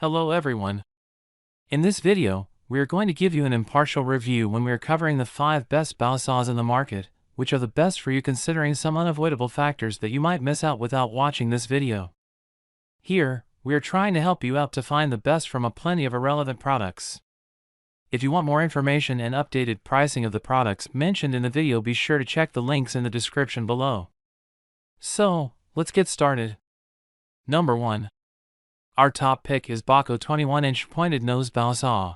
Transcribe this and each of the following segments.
Hello everyone. In this video, we are going to give you an impartial review when we are covering the 5 best bow saws in the market, which are the best for you considering some unavoidable factors that you might miss out without watching this video. Here, we are trying to help you out to find the best from a plenty of irrelevant products. If you want more information and updated pricing of the products mentioned in the video, be sure to check the links in the description below. So, let's get started. Number 1. Our top pick is Bahco 21-inch pointed nose bow saw.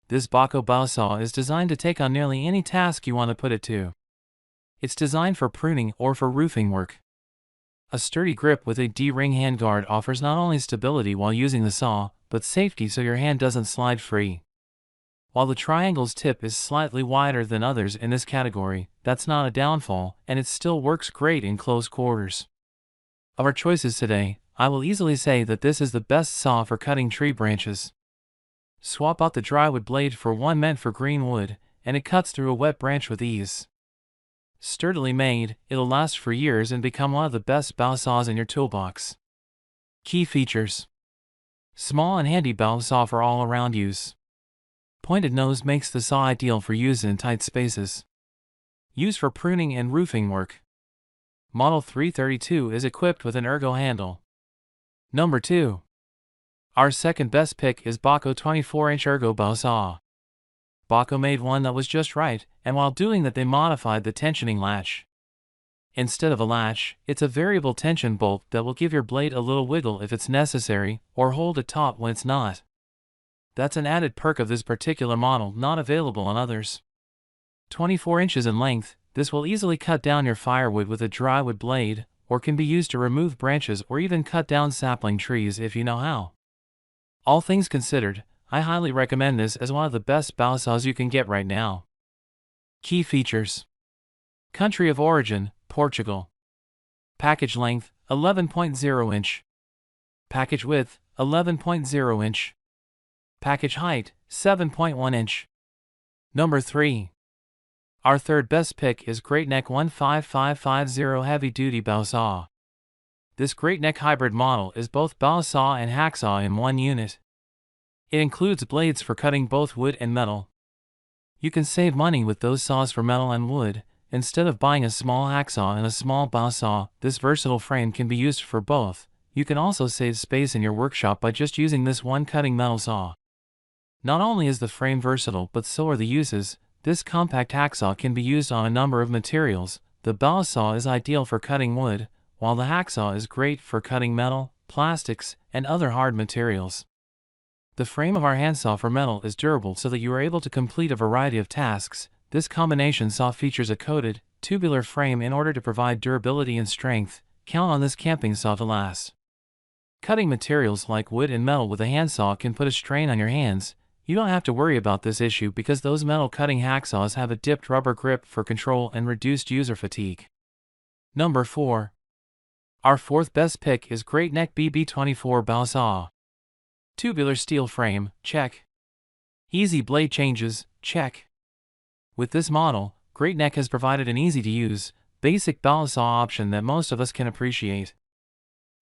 This Bahco bow saw is designed to take on nearly any task you want to put it to. It's designed for pruning or for roofing work. A sturdy grip with a D-ring handguard offers not only stability while using the saw, but safety so your hand doesn't slide free. While the triangle's tip is slightly wider than others in this category, that's not a downfall, and it still works great in close quarters. Of our choices today, I will easily say that this is the best saw for cutting tree branches. Swap out the drywood blade for one meant for green wood, and it cuts through a wet branch with ease. Sturdily made, it'll last for years and become one of the best bow saws in your toolbox. Key features: small and handy bow saw for all-around use. Pointed nose makes the saw ideal for use in tight spaces. Used for pruning and roofing work. Model 332 is equipped with an ergo handle. Number 2. Our second best pick is Bahco 24-inch Ergo Bow Saw. Bahco made one that was just right, and while doing that they modified the tensioning latch. Instead of a latch, it's a variable tension bolt that will give your blade a little wiggle if it's necessary, or hold it taut when it's not. That's an added perk of this particular model, not available on others. 24 inches in length, this will easily cut down your firewood with a drywood blade, or can be used to remove branches or even cut down sapling trees if you know how. All things considered, I highly recommend this as one of the best bow saws you can get right now. Key features: country of origin, Portugal. Package length, 11.0 inch. Package width, 11.0 inch. Package height, 7.1 inch. Number 3. Our third best pick is GreatNeck 15550 Heavy Duty Bow Saw. This GreatNeck hybrid model is both bow saw and hacksaw in one unit. It includes blades for cutting both wood and metal. You can save money with those saws for metal and wood. Instead of buying a small hacksaw and a small bow saw, this versatile frame can be used for both. You can also save space in your workshop by just using this one cutting metal saw. Not only is the frame versatile, but so are the uses. This compact hacksaw can be used on a number of materials. The bow saw is ideal for cutting wood, while the hacksaw is great for cutting metal, plastics, and other hard materials. The frame of our handsaw for metal is durable so that you are able to complete a variety of tasks. This combination saw features a coated, tubular frame in order to provide durability and strength. Count on this camping saw to last. Cutting materials like wood and metal with a handsaw can put a strain on your hands. You don't have to worry about this issue because those metal cutting hacksaws have a dipped rubber grip for control and reduced user fatigue. Number 4. Our fourth best pick is GreatNeck BB24 Bow Saw. Tubular steel frame, check. Easy blade changes, check. With this model, GreatNeck has provided an easy-to-use, basic bow saw option that most of us can appreciate.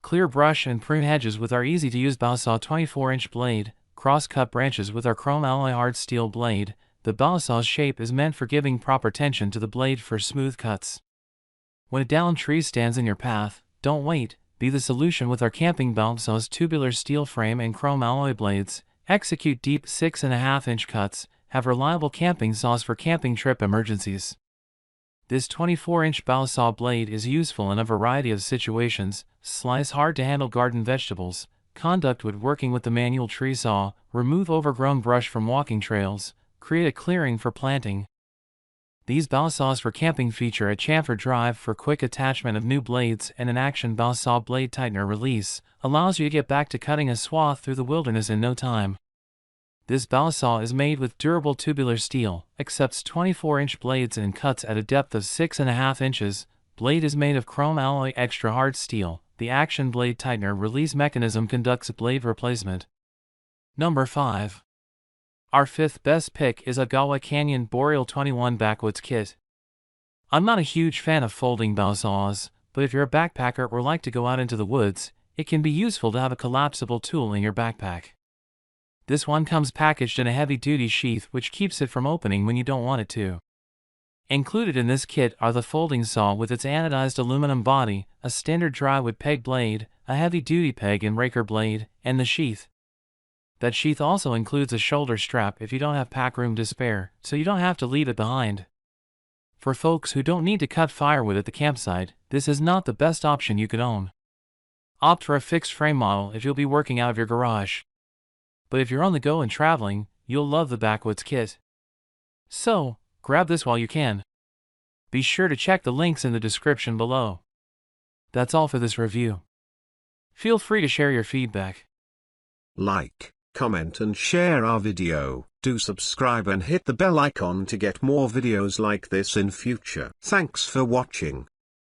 Clear brush and prune hedges with our easy-to-use bow saw 24-inch blade. Cross-cut branches with our chrome alloy hard steel blade. The bow saw's shape is meant for giving proper tension to the blade for smooth cuts. When a downed tree stands in your path, don't wait. Be the solution with our camping bow saw's tubular steel frame and chrome alloy blades. Execute deep 6.5-inch cuts. Have reliable camping saws for camping trip emergencies. This 24-inch bow saw blade is useful in a variety of situations. Slice hard-to-handle garden vegetables. Conduct wood working with the manual tree saw, remove overgrown brush from walking trails, create a clearing for planting. These bow saws for camping feature a chamfer drive for quick attachment of new blades and an action bow saw blade tightener release, allows you to get back to cutting a swath through the wilderness in no time. This bow saw is made with durable tubular steel, accepts 24-inch blades and cuts at a depth of 6.5 inches. Blade is made of chrome alloy extra hard steel. The action blade tightener release mechanism conducts blade replacement. Number 5. Our fifth best pick is AGAWA Canyon Boreal 21 Backwoods Kit. I'm not a huge fan of folding bow saws, but if you're a backpacker or like to go out into the woods, it can be useful to have a collapsible tool in your backpack. This one comes packaged in a heavy-duty sheath which keeps it from opening when you don't want it to. Included in this kit are the folding saw with its anodized aluminum body, a standard drywood peg blade, a heavy-duty peg and raker blade, and the sheath. That sheath also includes a shoulder strap if you don't have pack room to spare, so you don't have to leave it behind. For folks who don't need to cut firewood at the campsite, this is not the best option you could own. Opt for a fixed frame model if you'll be working out of your garage. But if you're on the go and traveling, you'll love the Backwoods kit. So, grab this while you can. Be sure to check the links in the description below. That's all for this review. Feel free to share your feedback. Like, comment and share our video. Do subscribe and hit the bell icon to get more videos like this in future. Thanks for watching.